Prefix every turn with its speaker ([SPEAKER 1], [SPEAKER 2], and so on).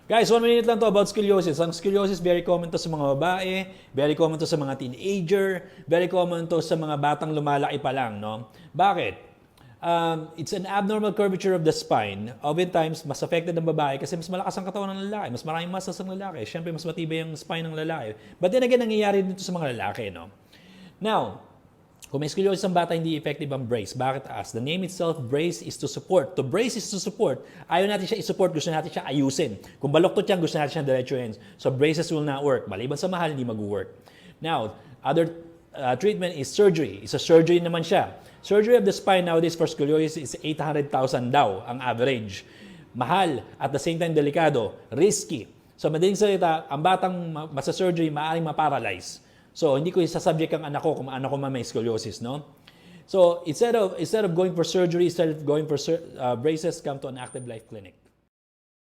[SPEAKER 1] Guys, 1 minute lang to about scoliosis. Ang scoliosis, very common to sa mga babae, very common to sa mga teenager, very common to sa mga batang lumalaki pa lang, no? Bakit? It's an abnormal curvature of the spine. Oftentimes, mas affected ng babae kasi mas malakas ang katawan ng lalaki, mas maraming muscles ng lalaki. Siyempre, mas matibay ang spine ng lalaki. But then again, nangyayari dito sa mga lalaki, no? Now, kung may scoliosis ang bata, hindi effective ang brace. Bakit? As the name itself, brace is to support. To brace is to support. Ayaw natin siya i-support, gusto natin siya ayusin. Kung baloktot yan, gusto natin siya diretsuhin. So braces will not work. Maliban sa mahal, hindi mag-work. Now, other treatment is surgery. It's a surgery naman siya. Surgery of the spine nowadays for scoliosis is 800,000 daw ang average. Mahal, at the same time delikado, risky. So madaling salita, ang batang masa-surgery maaaring ma-paralyze. So, hindi ko isasubject ang anak ko kung anak ko may scoliosis, no? So, instead of going for surgery, instead of going for braces, come to an Active Life Clinic.